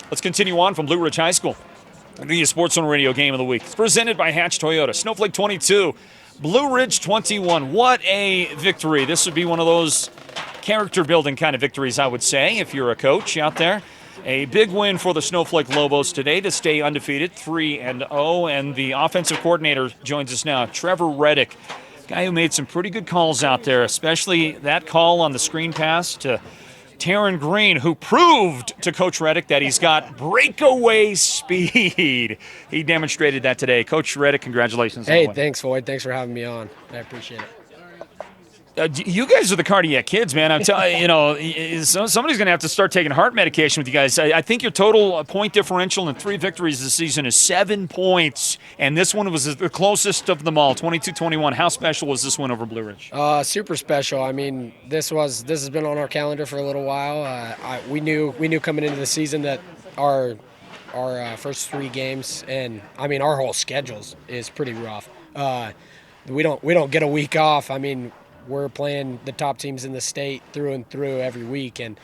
Let's continue on from Blue Ridge High School. The Sports Zone Radio Game of the Week. It's presented by Hatch Toyota. Snowflake 22, Blue Ridge 21. What a victory. This would be one of those character-building kind of victories, I would say, if you're a coach out there. A big win for the Snowflake Lobos today to stay undefeated, 3-0. And the offensive coordinator joins us now, Trevor Reddick, guy who made some pretty good calls out there, especially that call on the screen pass to Taryn Green, who proved to Coach Reddick that he's got breakaway speed. He demonstrated that today. Coach Reddick, congratulations. Hey, thanks, Floyd. Thanks for having me on. I appreciate it. You guys are the cardiac kids, man. I'm telling you, somebody's going to have to start taking heart medication with you guys. I think your total point differential in 3 victories this season is 7 points, and this one was the closest of them all, 22-21. How special was this win over Blue Ridge? Super special. I mean, this has been on our calendar for a little while. We knew coming into the season that our first 3 games, and I mean our whole schedules is pretty rough. We don't get a week off. I mean, we're playing the top teams in the state through and through every week, and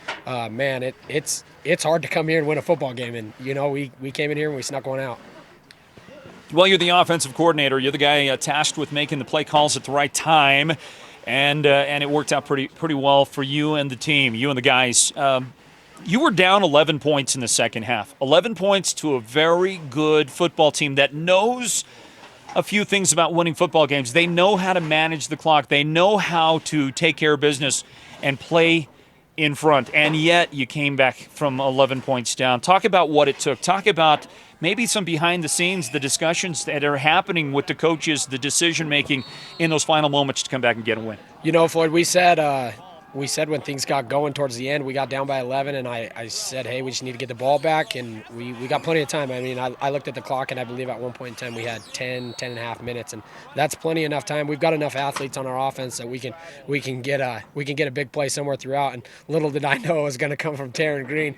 man, it's hard to come here and win a football game. And we came in here and we snuck one out. Well, you're the offensive coordinator. You're the guy tasked with making the play calls at the right time, and it worked out pretty well for you and the team, you and the guys. You were down 11 points in the second half. 11 points to a very good football team that knows a few things about winning football games. They know how to manage the clock. They know how to take care of business and play in front. And yet you came back from 11 points down. Talk about what it took. Talk about maybe some behind the scenes, the discussions that are happening with the coaches, the decision making in those final moments to come back and get a win. Floyd, we said when things got going towards the end, we got down by 11, and I said, hey, we just need to get the ball back, and we got plenty of time. I mean, I looked at the clock, and I believe at one point in time we had 10 and a half minutes, and that's plenty enough time. We've got enough athletes on our offense that we can get a big play somewhere throughout, and little did I know it was going to come from Taryn Green.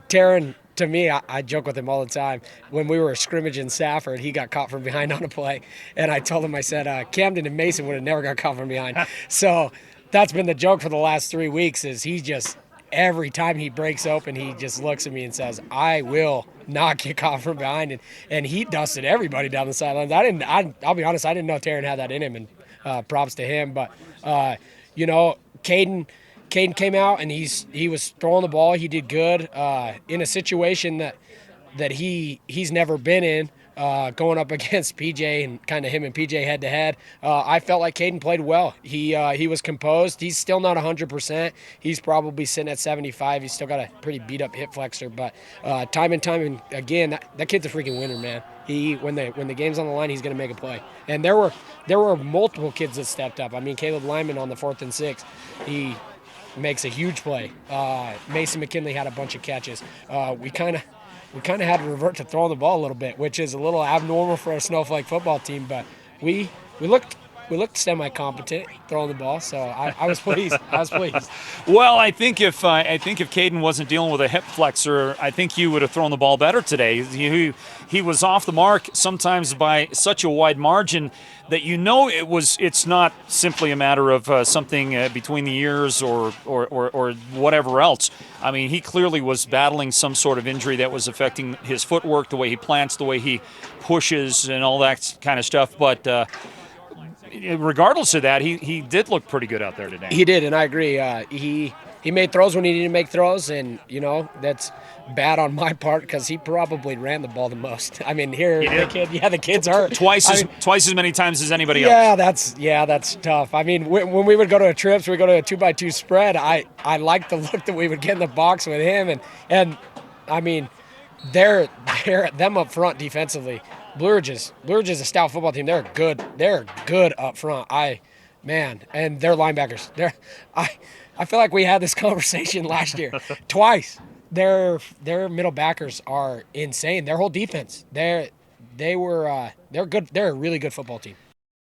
Taryn, to me, I joke with him all the time. When we were scrimmaging in Safford, he got caught from behind on a play, and I told him, I said, Camden and Mason would have never got caught from behind. So that's been the joke for the last 3 weeks, is he just, every time he breaks open, he just looks at me and says, I will not get caught from behind. And he dusted everybody down the sidelines. I'll be honest, I didn't know Taryn had that in him, and props to him. But, Caden came out, and he was throwing the ball. He did good in a situation that he's never been in. Going up against PJ and kind of him and PJ head to head, I felt like Caden played well. He was composed. He's still not 100%. He's probably sitting at 75. He's still got a pretty beat up hip flexor, but time and time again, that kid's a freaking winner, man. When the game's on the line, he's going to make a play. And there were multiple kids that stepped up. I mean, Caleb Lyman on the 4th and 6, he makes a huge play. Mason McKinley had a bunch of catches. We kind of had to revert to throwing the ball a little bit, which is a little abnormal for a Snowflake football team. But we looked semi-competent throwing the ball, so I was pleased. Well, I think if Caden wasn't dealing with a hip flexor, I think you would have thrown the ball better today. He was off the mark sometimes by such a wide margin that it's not simply a matter of something between the ears or whatever else. I mean, he clearly was battling some sort of injury that was affecting his footwork, the way he plants, the way he pushes, and all that kind of stuff. But regardless of that, he did look pretty good out there today. He did, and I agree. He made throws when he needed to make throws, and that's bad on my part because he probably ran the ball the most. I mean, the kid's hurt twice as many times as anybody else. That's tough. I mean, when we would go to trips, we go to a 2x2 spread. I liked the look that we would get in the box with him, and I mean, they're them up front defensively. Blue Ridge is a stout football team. They're good up front. And their linebackers. I feel like we had this conversation last year twice. Their middle backers are insane. Their whole defense. They're good. They're a really good football team.